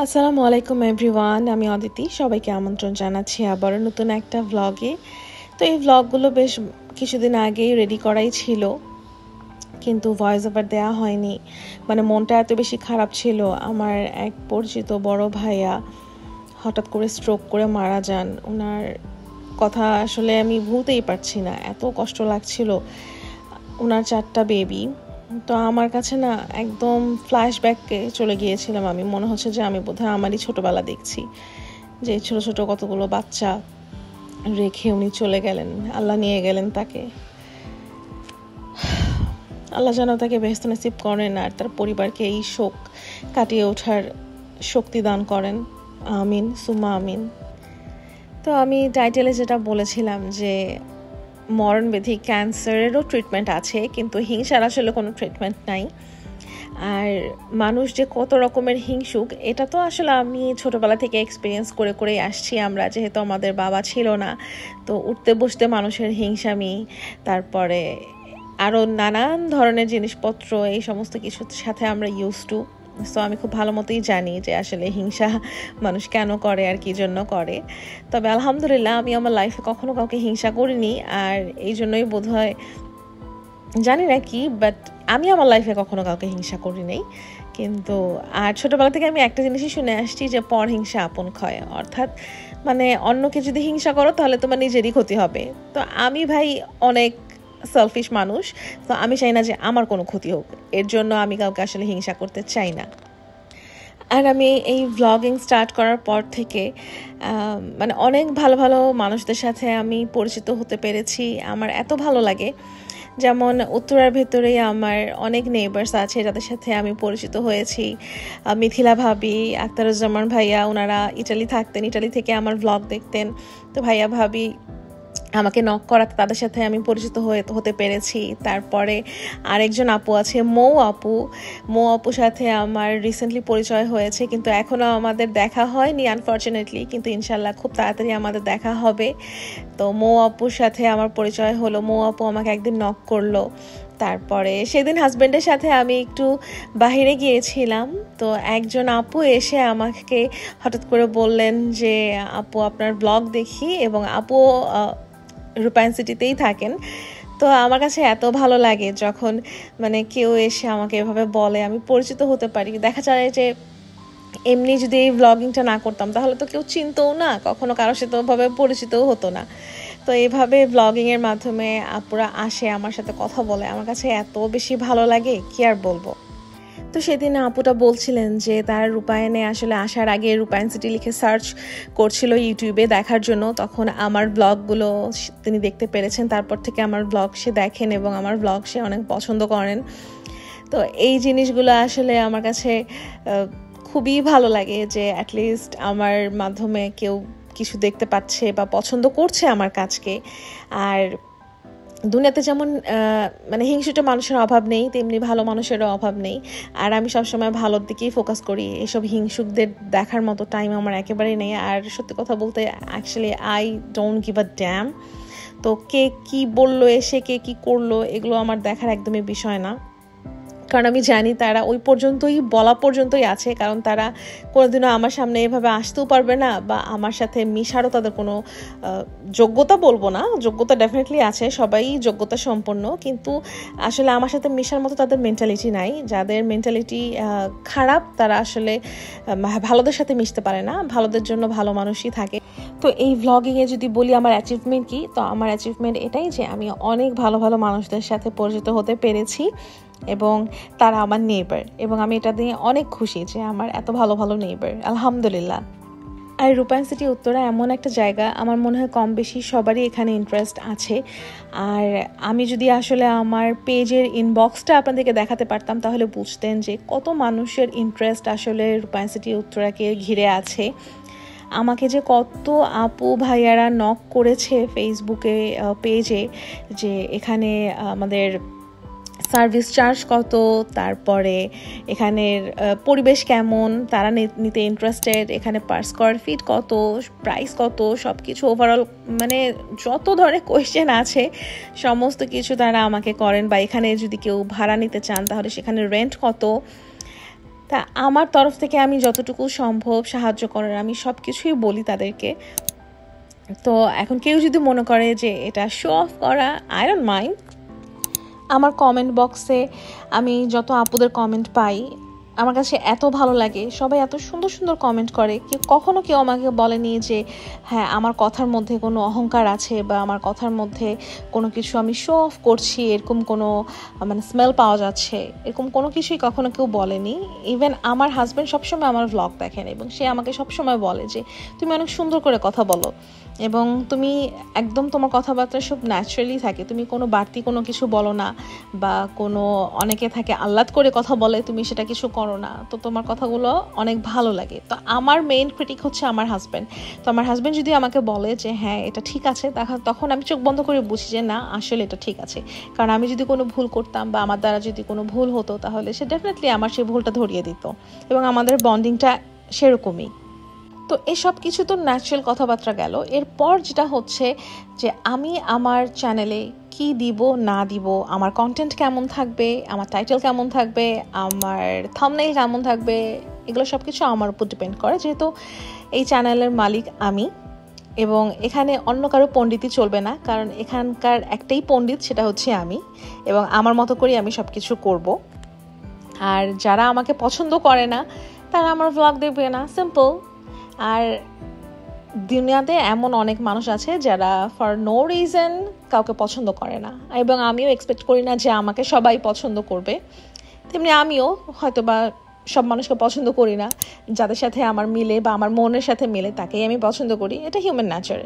আসসালামু আলাইকুম এভরিওয়ান, আমি অদিতি। সবাইকে আমন্ত্রণ জানাচ্ছি আবারও নতুন একটা ভ্লগে। তো এই ভ্লগগুলো বেশ কিছুদিন আগেই রেডি করাই ছিল, কিন্তু ভয়েস ওভার দেওয়া হয়নি। মানে মনটা এত বেশি খারাপ ছিল। আমার এক পরিচিত বড় ভাইয়া হঠাৎ করে স্ট্রোক করে মারা যান। ওনার কথা আসলে আমি ভুলতেই পারছি না, এত কষ্ট লাগছিল। ওনার 4টা বেবি। তো আমার কাছে না একদম ফ্ল্যাশব্যাকে চলে গিয়েছিলাম। আমি মনে হচ্ছে যে আমি বোধহয় আমারই ছোটবেলা দেখছি, যে ছোট ছোট কতগুলো বাচ্চা রেখে উনি চলে গেলেন, আল্লাহ নিয়ে গেলেন তাকে। আল্লাহ যেন তাকে বেহেশত নসিব করেন আর তার পরিবারকে এই শোক কাটিয়ে ওঠার শক্তি দান করেন। আমিন সুম্মা আমিন। তো আমি টাইটেলে যেটা বলেছিলাম যে মরণব্যাধি ক্যান্সারেরও ট্রিটমেন্ট আছে, কিন্তু হিংসার আসলে কোনো ট্রিটমেন্ট নাই। আর মানুষ যে কত রকমের হিংসুক, এটা তো আসলে আমি ছোটবেলা থেকে এক্সপিরিয়েন্স করে করেই আসছি। আমরা যেহেতু আমাদের বাবা ছিল না, তো উঠতে বসতে মানুষের হিংসামি, তারপরে আরও নানান ধরনের জিনিসপত্র, এই সমস্ত কিছুর সাথে আমরা ইউজ টু। সো আমি খুব ভালো মতোই জানি যে আসলে হিংসা মানুষ কেন করে আর কি জন্য করে। তবে আলহামদুলিল্লাহ আমি আমার লাইফে কখনো কাউকে হিংসা করিনি, আর এই জন্যই বোধহয় জানি না কি, বাট আমি আমার লাইফে কখনো কাউকে হিংসা করি নাই। কিন্তু আর ছোটোবেলা থেকে আমি একটা জিনিসই শুনে আসছি যে পর হিংসা আপন ক্ষয়, অর্থাৎ মানে অন্যকে যদি হিংসা করো তাহলে তোমার নিজেরই ক্ষতি হবে। তো আমি ভাই অনেক সেলফিশ মানুষ, তো আমি চাই না যে আমার কোনো ক্ষতি হোক, এর জন্য আমি কাউকে আসলে হিংসা করতে চাই না। আর আমি এই ভ্লগিং স্টার্ট করার পর থেকে মানে অনেক ভালো ভালো মানুষদের সাথে আমি পরিচিত হতে পেরেছি। আমার এত ভালো লাগে। যেমন উত্তরার ভেতরেই আমার অনেক নেইবার্স আছে যাদের সাথে আমি পরিচিত হয়েছি। মিথিলা ভাবি, আখতারুজ্জামান ভাইয়া, ওনারা ইটালি থাকতেন, ইটালি থেকে আমার ভ্লগ দেখতেন। তো ভাইয়া ভাবি আমাকে নক করাতে তাদের সাথে আমি পরিচিত হতে পেরেছি। তারপরে আরেকজন আপু আছে মৌ আপুর সাথে আমার রিসেন্টলি পরিচয় হয়েছে, কিন্তু এখনও আমাদের দেখা হয়নি আনফর্চুনেটলি, কিন্তু ইনশাল্লাহ খুব তাড়াতাড়ি আমাদের দেখা হবে। তো মৌ আপুর সাথে আমার পরিচয় হলো, মৌ আপু আমাকে একদিন নক করলো। তারপরে সেদিন হাজব্যান্ডের সাথে আমি একটু বাহিরে গিয়েছিলাম, তো একজন আপু এসে আমাকে হঠাৎ করে বললেন যে আপু আপনার ব্লগ দেখি, এবং আপু রূপায়ণ সিটিতেই থাকেন। তো আমার কাছে এত ভালো লাগে যখন মানে কেউ এসে আমাকে এভাবে বলে, আমি পরিচিত হতে পারি। দেখা যায় যে এমনি যদি এই ব্লগিংটা না করতাম তাহলে তো কেউ চিনতও না, কখনো কারোর সাথে ওভাবে পরিচিতও হতো না। তো এইভাবে ব্লগিংয়ের মাধ্যমে আপুরা আসে আমার সাথে কথা বলে, আমার কাছে এত বেশি ভালো লাগে কি আর বলবো। তো সেদিন আপুটা বলছিলেন যে তার রূপায়ণে আসলে আসার আগে রূপায়ণ সিটি লিখে সার্চ করছিল ইউটিউবে দেখার জন্য, তখন আমার ব্লগগুলো তিনি দেখতে পেরেছেন। তারপর থেকে আমার ব্লগ সে দেখেন এবং আমার ব্লগ সে অনেক পছন্দ করেন। তো এই জিনিসগুলো আসলে আমার কাছে খুবই ভালো লাগে যে অ্যাটলিস্ট আমার মাধ্যমে কেউ কিছু দেখতে পাচ্ছে বা পছন্দ করছে আমার কাজকে। আর দুনিয়াতে যেমন মানে হিংসুটে মানুষের অভাব নেই, তেমনি ভালো মানুষেরও অভাব নেই। আর আমি সবসময় ভালোর দিকেই ফোকাস করি, এসব হিংসুকদের দেখার মতো টাইম আমার একেবারেই নেই। আর সত্যি কথা বলতে actually I don't give a dam. তো কে কি বললো এসে, কে কি করলো, এগুলো আমার দেখার একদমই বিষয় না। কারণ আমি জানি তারা ওই পর্যন্তই বলা পর্যন্তই আছে, কারণ তারা কোনোদিনও আমার সামনে এভাবে আসতেও পারবে না, বা আমার সাথে মিশারও তাদের কোনো যোগ্যতা বলবো না, যোগ্যতা ডেফিনেটলি আছে, সবাই যোগ্যতা সম্পন্ন, কিন্তু আসলে আমার সাথে মিশার মতো তাদের মেন্টালিটি নাই। যাদের মেন্টালিটি খারাপ তারা আসলে ভালোদের সাথে মিশতে পারে না, ভালোদের জন্য ভালো মানুষই থাকে। তো এই ভ্লগিংয়ে যদি বলি আমার অ্যাচিভমেন্ট কি, তো আমার অ্যাচিভমেন্ট এটাই যে আমি অনেক ভালো ভালো মানুষদের সাথে পরিচিত হতে পেরেছি এবং তারা আমার নেইবার, এবং আমি এটা দিয়ে অনেক খুশি যে আমার এত ভালো ভালো নেইবার, আলহামদুলিল্লাহ। আর রূপায়ণ সিটি উত্তরা এমন একটা জায়গা, আমার মনে হয় কম বেশি সবারই এখানে ইন্টারেস্ট আছে। আর আমি যদি আসলে আমার পেজের ইনবক্সটা আপনাদেরকে দেখাতে পারতাম তাহলে বুঝতেন যে কত মানুষের ইন্টারেস্ট আসলে রূপায়ণ সিটি উত্তরাকে ঘিরে আছে। আমাকে যে কত আপু ভাইয়ারা নক করেছে ফেসবুকে পেজে, যে এখানে আমাদের সার্ভিস চার্জ কত, তারপরে এখানের পরিবেশ কেমন, তারা নিতে ইন্টারেস্টেড, এখানে পার স্কোয়ার ফিট কত, প্রাইস কত, সব কিছু ওভারঅল মানে যত ধরনের কোয়েশ্চেন আছে সমস্ত কিছু তারা আমাকে করেন। বা এখানে যদি কেউ ভাড়া নিতে চান তাহলে সেখানে রেন্ট কত, তা আমার তরফ থেকে আমি যতটুকু সম্ভব সাহায্য করার আমি সব কিছুই বলি তাদেরকে। তো এখন কেউ যদি মনে করে যে এটা শো অফ করা, আই ডোন্ট মাইন্ড। আমার কমেন্ট বক্সে আমি যত আপুদের কমেন্ট পাই আমার কাছে এত ভালো লাগে, সবাই এত সুন্দর সুন্দর কমেন্ট করে। কখনো কেউ আমাকে বলেনি যে হ্যাঁ আমার কথার মধ্যে কোনো অহংকার আছে বা আমার কথার মধ্যে কোনো কিছু আমি শো অফ করছি, এরকম কোনো মানে স্মেল পাওয়া যাচ্ছে, এরকম কোনো কিছুই কখনো কেউ বলেনি। ইভেন আমার হাজব্যান্ড সবসময় আমার ভ্লগ দেখেন এবং সে আমাকে সবসময় বলে যে তুমি অনেক সুন্দর করে কথা বলো এবং তুমি একদম তোমার কথাবার্তা সব ন্যাচারালি থাকে, তুমি কোনো বাড়তি কোনো কিছু বলো না বা কোনো অনেকে থাকে আহ্লাদ করে কথা বলে, তুমি সেটা কিছু করো না। তো তোমার কথাগুলো অনেক ভালো লাগে। তো আমার মেইন ক্রিটিক হচ্ছে আমার হাজব্যান্ড। তো আমার হাজব্যান্ড যদি আমাকে বলে যে হ্যাঁ এটা ঠিক আছে, তখন আমি চোখ বন্ধ করে বুঝি যে না আসলে এটা ঠিক আছে। কারণ আমি যদি কোনো ভুল করতাম বা আমার দ্বারা যদি কোনো ভুল হতো তাহলে সে ডেফিনেটলি আমার সেই ভুলটা ধরিয়ে দিত এবং আমাদের বন্ডিংটা সেরকমই। তো এসব কিছু তো ন্যাচারাল কথাবার্তা গেল। এরপর যেটা হচ্ছে যে আমি আমার চ্যানেলে কি দিব না দিব, আমার কন্টেন্ট কেমন থাকবে, আমার টাইটেল কেমন থাকবে, আমার থাম্বনেইল কেমন থাকবে, এগুলো সব কিছু আমার উপর ডিপেন্ড করে, যেহেতু এই চ্যানেলের মালিক আমি এবং এখানে অন্য কারো পণ্ডিতই চলবে না। কারণ এখানকার একটাই পণ্ডিত, সেটা হচ্ছে আমি, এবং আমার মতো করেই আমি সব কিছু করব। আর যারা আমাকে পছন্দ করে না তারা আমার ভ্লগ দেখবে না, সিম্পল। আর দুনিয়াতে এমন অনেক মানুষ আছে যারা ফর নো রিজন কাউকে পছন্দ করে না, এবং আমিও এক্সপেক্ট করি না যে আমাকে সবাই পছন্দ করবে। তেমনি আমিও হয়তো বা সব মানুষকে পছন্দ করি না, যাদের সাথে আমার মিলে বা আমার মনের সাথে মিলে তাকেই আমি পছন্দ করি। এটা হিউম্যান নেচার,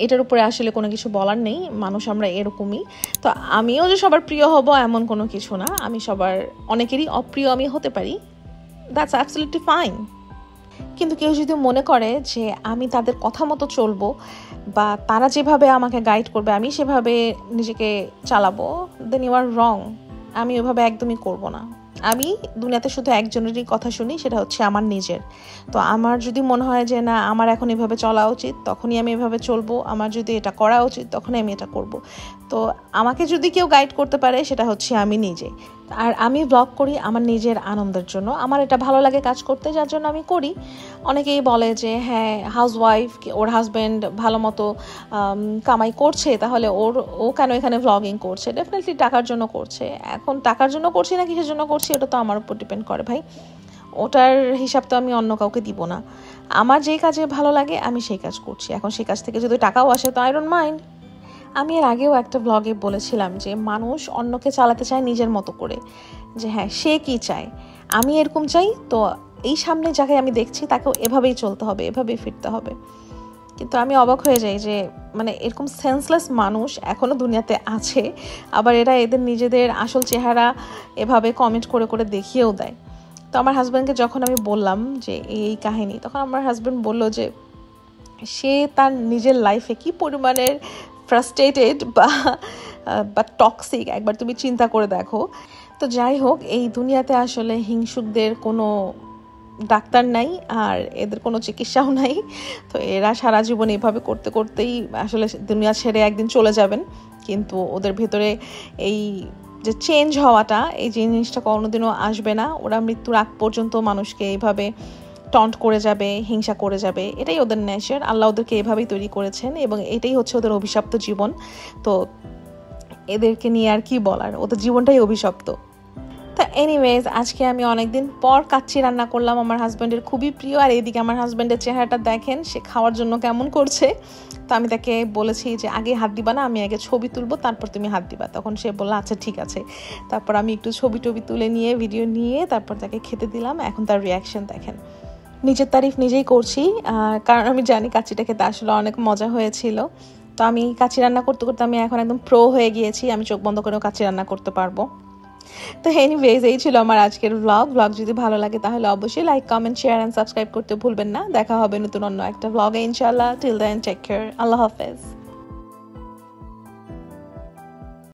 এটার উপরে আসলে কোনো কিছু বলার নেই, মানুষ আমরা এরকমই। তো আমিও যে সবার প্রিয় হব এমন কোনো কিছু না, আমি সবার অনেকেরই অপ্রিয় আমি হতে পারি, দ্যাটস অ্যাবসলিউটলি ফাইন। কিন্তু কেউ যদি মনে করে যে আমি তাদের কথা মতো চলবো বা তারা যেভাবে আমাকে গাইড করবে আমি সেভাবে নিজেকে চালাবো, দেন ইউ আর রং। আমি ওইভাবে একদমই করব না। আমি দুনিয়াতে শুধু একজনেরই কথা শুনি, সেটা হচ্ছে আমার নিজের। তো আমার যদি মনে হয় যে না আমার এখন এভাবে চলা উচিত, তখনই আমি এভাবে চলবো। আমার যদি এটা করা উচিত তখনই আমি এটা করব। তো আমাকে যদি কেউ গাইড করতে পারে সেটা হচ্ছে আমি নিজে। আর আমি ব্লগ করি আমার নিজের আনন্দের জন্য, আমার এটা ভালো লাগে কাজ করতে, যার জন্য আমি করি। অনেকেই বলে যে হ্যাঁ হাউসওয়াইফ, ওর হাজব্যান্ড ভালো মতো কামাই করছে, তাহলে ও কেন এখানে ভ্লগিং করছে? ডেফিনেটলি টাকার জন্য করছে। এখন টাকার জন্য করছি না কিসের জন্য করছি ওটা তো আমার উপর ডিপেন্ড করে ভাই, ওটার হিসাব তো আমি অন্য কাউকে দিব না। আমার যেই কাজে ভালো লাগে আমি সেই কাজ করছি। এখন সেই কাজ থেকে যদি টাকাও আসে তো আই ডোন্ট মাইন্ড। আমি এর আগেও একটা ব্লগে বলেছিলাম যে মানুষ অন্যকে চালাতে চায় নিজের মতো করে, যে হ্যাঁ সে কি চায়, আমি এরকম চাই, তো এই সামনে যাকে আমি দেখছি তাকেও এভাবেই চলতে হবে, এভাবেই ফিরতে হবে। কিন্তু আমি অবাক হয়ে যাই যে মানে এরকম সেন্সলেস মানুষ এখনও দুনিয়াতে আছে, আবার এরা এদের নিজেদের আসল চেহারা এভাবে কমেন্ট করে করে দেখিয়েও দেয়। তো আমার হাজব্যান্ডকে যখন আমি বললাম যে এই কাহিনী, তখন আমার হাজব্যান্ড বলল যে সে তার নিজের লাইফে কি পরিমাণের ফ্রাস্ট্রেটেড বা টক্সিক একবার তুমি চিন্তা করে দেখো। তো যাই হোক, এই দুনিয়াতে আসলে হিংসুকদের কোনো ডাক্তার নাই আর এদের কোনো চিকিৎসাও নাই। তো এরা সারা জীবন এভাবে করতে করতেই আসলে দুনিয়া ছেড়ে একদিন চলে যাবেন। কিন্তু ওদের ভেতরে এই যে চেঞ্জ হওয়াটা, এই জিনিসটা কোনোদিনও আসবে না। ওরা মৃত্যুর আগ পর্যন্ত মানুষকে এইভাবে টন্ট করে যাবে, হিংসা করে যাবে, এটাই ওদের নেচার। আল্লাহ ওদেরকে এভাবেই তৈরি করেছেন এবং এটাই হচ্ছে ওদের অভিশপ্ত জীবন। তো এদেরকে নিয়ে আর কি বলার, ওদের জীবনটাই অভিশপ্ত। তো এনিওয়েজ, আজকে আমি অনেকদিন পর কাচ্চি রান্না করলাম, আমার হাজব্যান্ডের খুবই প্রিয়। আর এইদিকে আমার হাজব্যান্ডের চেহারাটা দেখেন, সে খাওয়ার জন্য কেমন করছে। তো আমি তাকে বলেছি যে আগে হাত দিবা না, আমি আগে ছবি তুলবো তারপর তুমি হাত দিবা। তখন সে বললো আচ্ছা ঠিক আছে। তারপর আমি একটু ছবি টবি তুলে নিয়ে ভিডিও নিয়ে তারপর তাকে খেতে দিলাম। এখন তার রিয়াকশন দেখেন। নিজের তারিফ নিজেই করছি, কারণ আমি জানি কাচ্চিটা খেতে আসলে অনেক মজা হয়েছিল। তো আমি কাচ্চি রান্না করতে করতে আমি এখন একদম প্রো হয়ে গিয়েছি, আমি চোখ বন্ধ করেও কাচ্চি রান্না করতে পারবো। তো এনিওয়েজ, এই ছিল আমার আজকের ব্লগ। যদি ভালো লাগে তাহলে অবশ্যই like, comment, share and subscribe করতে ভুলবেন না। দেখা হবে নতুন অন্য একটা ব্লগে ইনশাআল্লাহ। টিল দেন টেক কেয়ার, আল্লাহ হাফেজ।